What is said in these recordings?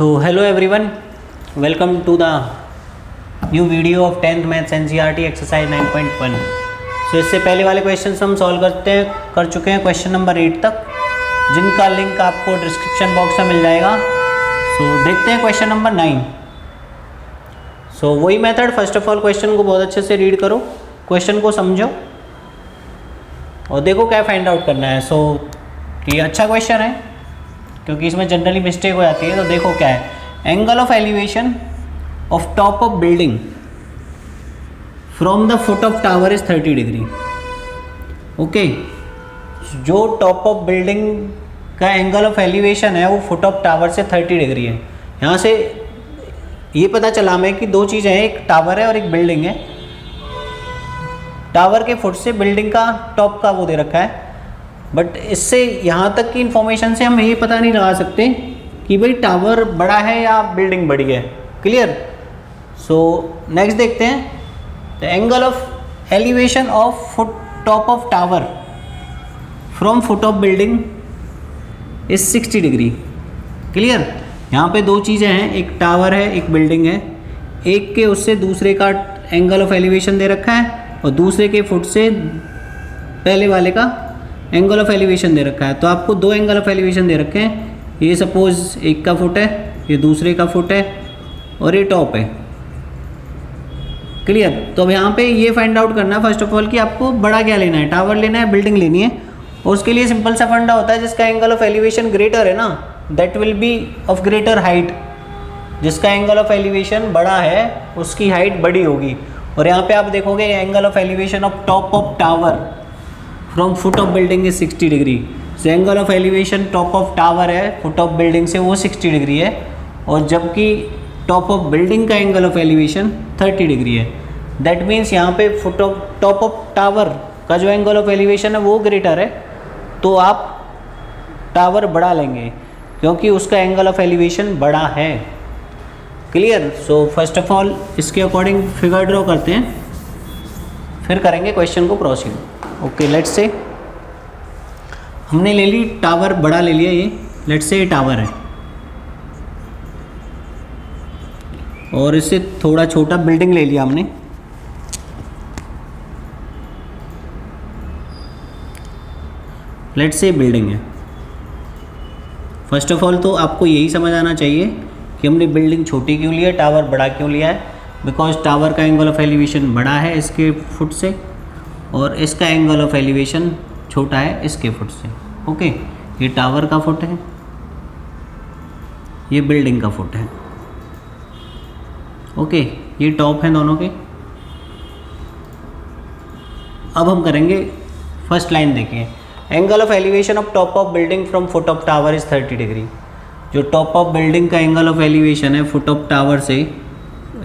So hello everyone, welcome to the new video of 10th Maths NCERT exercise 9.1। So इससे पहले वाले question हम solve कर चुके हैं क्वेश्चन नंबर 8 तक, जिनका लिंक आपको डिस्क्रिप्शन बॉक्स में मिल जाएगा। So देखते हैं क्वेश्चन नंबर 9। So वही method, first of all question को बहुत अच्छे से रीड करो, क्वेश्चन को समझो और देखो क्या फाइंड आउट करना है। सो ये अच्छा क्वेश्चन है क्योंकि इसमें जनरली मिस्टेक हो जाती है। तो देखो क्या है, angle of elevation of top of building from the foot of tower is 30 degree. Okay, जो टॉप ऑफ बिल्डिंग का एंगल ऑफ एलिवेशन है वो फुट ऑफ टावर से 30 डिग्री है। यहाँ से ये पता चला हमें कि दो चीज़ें हैं, एक टावर है और एक बिल्डिंग है। टावर के फुट से बिल्डिंग का टॉप का वो दे रखा है, बट इससे यहाँ तक की इन्फॉर्मेशन से हम ये पता नहीं लगा सकते कि भाई टावर बड़ा है या बिल्डिंग बड़ी है। क्लियर? सो नेक्स्ट देखते हैं, the angle of elevation of foot top of tower from foot of building is 60 degree. Clear? यहाँ पे दो चीज़ें हैं, एक टावर है एक बिल्डिंग है। एक के उससे दूसरे का एंगल ऑफ एलिवेशन दे रखा है और दूसरे के फुट से पहले वाले का एंगल ऑफ एलिवेशन दे रखा है। तो आपको दो एंगल ऑफ एलिवेशन दे रखे हैं, ये सपोज एक का फुट है, ये दूसरे का फुट है और ये टॉप है। क्लियर? तो अब यहाँ पे ये फाइंड आउट करना है फर्स्ट ऑफ ऑल कि आपको बड़ा क्या लेना है, टावर लेना है, बिल्डिंग लेनी है। और उसके लिए सिंपल सा फंडा होता है, जिसका एंगल ऑफ एलिवेशन ग्रेटर है ना, that will be of greater height. जिसका एंगल ऑफ एलिवेशन बड़ा है उसकी हाइट बड़ी होगी। और यहाँ पे आप देखोगे angle of elevation of top of tower from foot of building is 60 degree. So angle of elevation top of tower है फुट ऑफ बिल्डिंग से, वो 60 डिग्री है, और जबकि टॉप ऑफ बिल्डिंग का एंगल ऑफ एलिवेशन 30 डिग्री है। That means यहाँ पे foot of top of tower का जो एंगल ऑफ एलिवेशन है वो ग्रेटर है, तो आप टावर बड़ा लेंगे क्योंकि उसका एंगल ऑफ एलिवेशन बड़ा है। Clear? So first of all इसके अकॉर्डिंग फिगर ड्रॉ करते हैं, फिर करेंगे क्वेश्चन को प्रोसीड। ओके, लेट्स से हमने ले ली टावर, बड़ा ले लिया ये, लेट्स से ये टावर है और इससे थोड़ा छोटा बिल्डिंग ले लिया हमने। लेट्स से बिल्डिंग है। फर्स्ट ऑफ ऑल तो आपको यही समझ आना चाहिए कि हमने बिल्डिंग छोटी क्यों लिया, टावर बड़ा क्यों लिया है। बिकॉज टावर का एंगल ऑफ एलिवेशन बड़ा है इसके फुट से और इसका एंगल ऑफ एलिवेशन छोटा है इसके फुट से। ओके, ये टावर का फुट है, ये बिल्डिंग का फुट है। ओके, ये टॉप है दोनों के। अब हम करेंगे फर्स्ट लाइन, देखिए angle of elevation of top of building from foot of tower is 30 degree. जो टॉप ऑफ बिल्डिंग का एंगल ऑफ एलिवेशन है फुट ऑफ टावर से,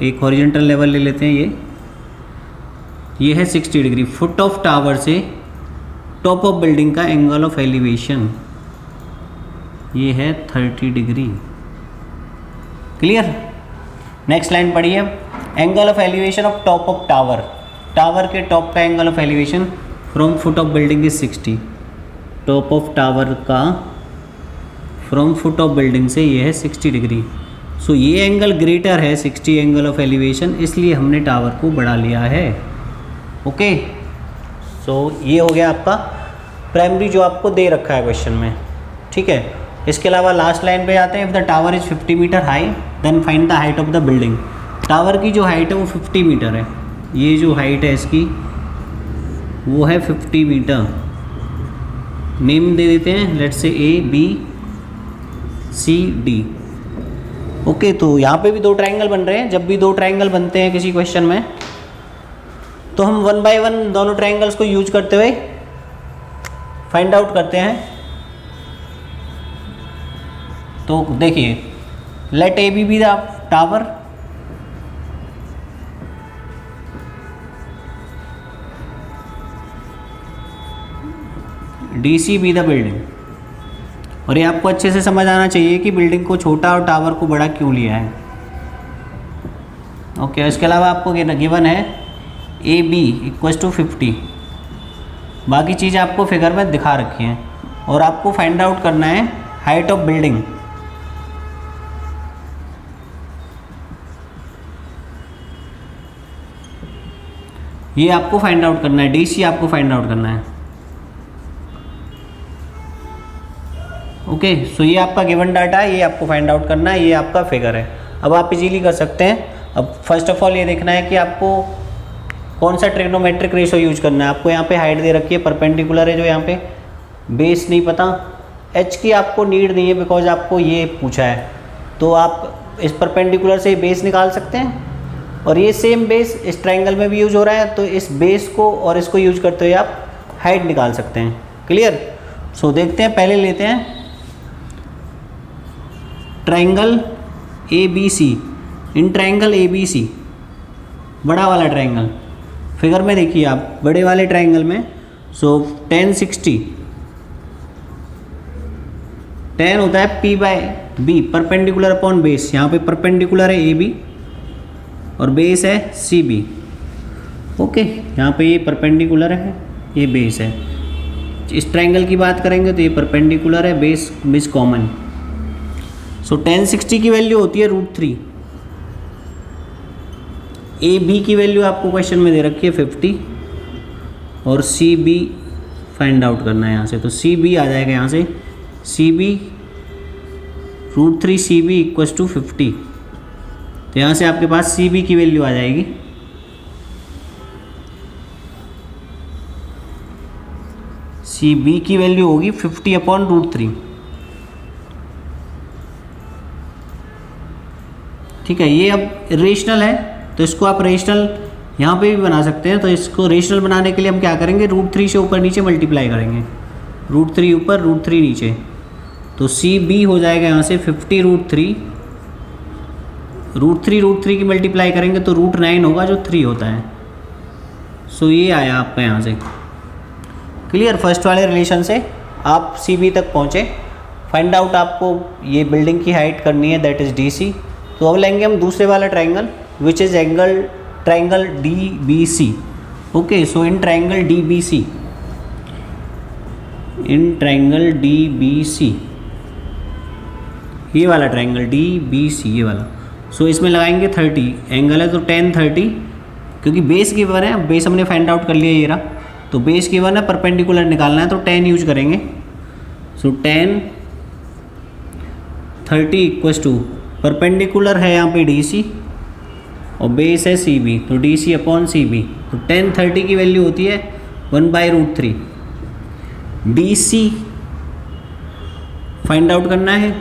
एक हॉरिजॉन्टल लेवल ले लेते हैं, ये है 60 डिग्री। फुट ऑफ टावर से टॉप ऑफ बिल्डिंग का एंगल ऑफ एलिवेशन ये है 30 डिग्री। क्लियर? नेक्स्ट लाइन पढ़िए, angle of elevation of top of tower, tower के टॉप का angle of elevation from foot of building is 60। Top of tower का from foot of building से ये है 60 degree. सो ये एंगल ग्रेटर है 60 angle of elevation, इसलिए हमने टावर को बढ़ा लिया है। ओके, सो ये हो गया आपका प्राइमरी जो आपको दे रखा है क्वेश्चन में। ठीक है, इसके अलावा लास्ट लाइन पे आते हैं, if the tower is 50 metre high then find the height of the building. Tower की जो हाइट है वो 50 मीटर है, ये जो हाइट है इसकी वो है 50 मीटर। नेम दे देते हैं, let's say A B C D। Okay, तो यहाँ पे भी दो ट्रायंगल बन रहे हैं। जब भी दो ट्रायंगल बनते हैं किसी क्वेश्चन में तो हम वन बाय वन दोनों ट्रायंगल्स को यूज करते हुए फाइंड आउट करते हैं। तो देखिए, let A B the tower, D C B the building. और ये आपको अच्छे से समझ आना चाहिए कि बिल्डिंग को छोटा और टावर को बड़ा क्यों लिया है। ओके, इसके अलावा आपको गिवन है ए बी इक्वल्स टू 50। बाकी चीज़ें आपको फिगर में दिखा रखी हैं और आपको फाइंड आउट करना है हाइट ऑफ बिल्डिंग। ये आपको फाइंड आउट करना है, DC आपको फाइंड आउट करना है। ओके, सो ये आपका गिवन डाटा है, ये आपको फाइंड आउट करना है, ये आपका फिगर है। अब आप इजीली कर सकते हैं। अब फर्स्ट ऑफ ऑल ये देखना है कि आपको कौन सा ट्रिग्नोमेट्रिक रेशो यूज करना है। आपको यहाँ पे हाइट दे रखी है, परपेंडिकुलर है जो यहाँ पे, बेस नहीं पता, H की आपको नीड नहीं है बिकॉज आपको ये पूछा है। तो आप इस परपेंडिकुलर से बेस निकाल सकते हैं, और ये सेम बेस इस ट्रायंगल में भी यूज हो रहा है, तो इस बेस को और इसको यूज करते हुए आप हाइट निकाल सकते हैं। क्लियर? सो देखते हैं, पहले लेते हैं triangle ABC। In triangle ABC, बड़ा वाला ट्रायंगल, फिगर में देखिए आप, बड़े वाले ट्रायंगल में, सो 10 60, 10 होता है P/B, परपेंडिकुलर अपॉन बेस। यहाँ पे परपेंडिकुलर है AB और बेस है CB। ओके, यहाँ पे ये परपेंडिकुलर है, ये बेस है। इस ट्रायंगल की बात करेंगे तो ये परपेंडिकुलर है, बेस कॉमन। सो 10 60 की वैल्यू होती है √3। AB की वैल्यू आपको क्वेश्चन में दे रखी है 50, और CB फाइंड आउट करना है यहाँ से। तो CB आ जाएगा यहाँ से, CB √3 CB = 50। तो यहाँ से आपके पास CB की वैल्यू आ जाएगी, CB की वैल्यू होगी 50/√3। ठीक है, ये अब रेशनल है तो इसको आप रेशनल यहाँ पे भी बना सकते हैं। तो इसको रेशनल बनाने के लिए हम क्या करेंगे, √3 से ऊपर नीचे मल्टीप्लाई करेंगे, √3 ऊपर √3 नीचे। तो CB हो जाएगा यहाँ से 50√3, √3 की मल्टीप्लाई करेंगे तो √9 होगा जो 3 होता है। सो ये आया आपका यहाँ से। क्लियर? फर्स्ट वाले रिलेशन से आप CB तक पहुँचे। फाइंड आउट आपको ये बिल्डिंग की हाइट करनी है, दैट इज़ DC। तो अब लेंगे हम दूसरे वाला triangle which is triangle DBC। Okay, so in triangle DBC, ये वाला ट्रायंगल DBC, ये वाला। सो इसमें लगाएंगे 30, एंगल है तो tan 30, क्योंकि बेस गिवन है, बेस हमने फाइंड आउट कर लिया ये रहा। तो बेस गिवन है, परपेंडिकुलर निकालना है तो tan यूज करेंगे। सो tan 30 = परपेंडिकुलर है यहाँ पे DC और बेस है CB, तो DC/CB। तो tan 30 की वैल्यू होती है 1/√3। DC फाइंड आउट करना है,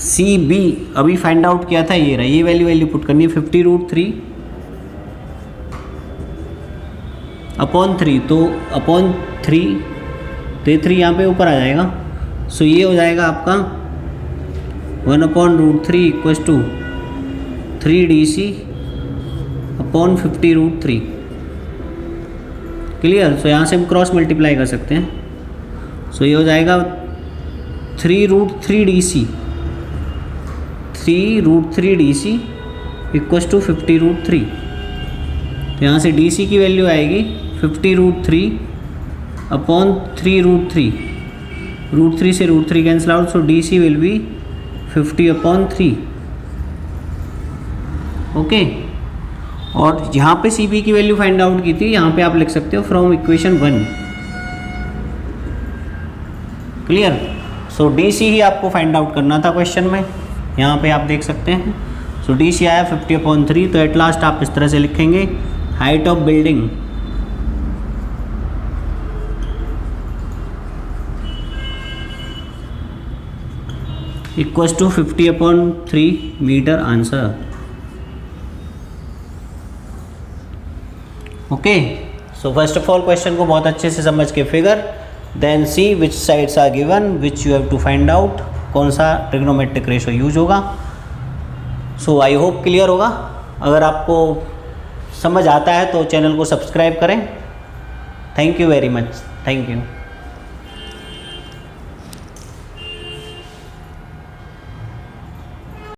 CB अभी फाइंड आउट किया था, ये रहा, ये वैल्यू पुट करनी है 50√3/3। तो अपॉन 3, तो ये 3 यहाँ पे ऊपर आ जाएगा। सो ये हो जाएगा आपका 1/√3 = 3DC/50√3। क्लियर? सो यहाँ से हम क्रॉस मल्टीप्लाई कर सकते हैं। सो ये हो जाएगा 3√3DC = 50√3। तो यहाँ से DC की वैल्यू आएगी 50√3/3√3। √3 से √3 cancel out, so DC will be 50/3। Okay, और यहाँ पे CB की वैल्यू फाइंड आउट की थी, यहाँ पे आप लिख सकते हो from equation 1। Clear? So DC ही आपको फाइंड आउट करना था क्वेश्चन में, यहाँ पे आप देख सकते हैं। सो DC आया 50/3। तो एट लास्ट आप इस तरह से लिखेंगे, height of building = 50/3 metre answer. Okay, so first of all question को बहुत अच्छे से समझ के figure, then see which sides are given which you have to find out, कौन सा ट्रिग्नोमेट्रिक रेशो यूज होगा। सो आई होप क्लियर होगा। अगर आपको समझ आता है तो चैनल को सब्सक्राइब करें। Thank you very much, thank you.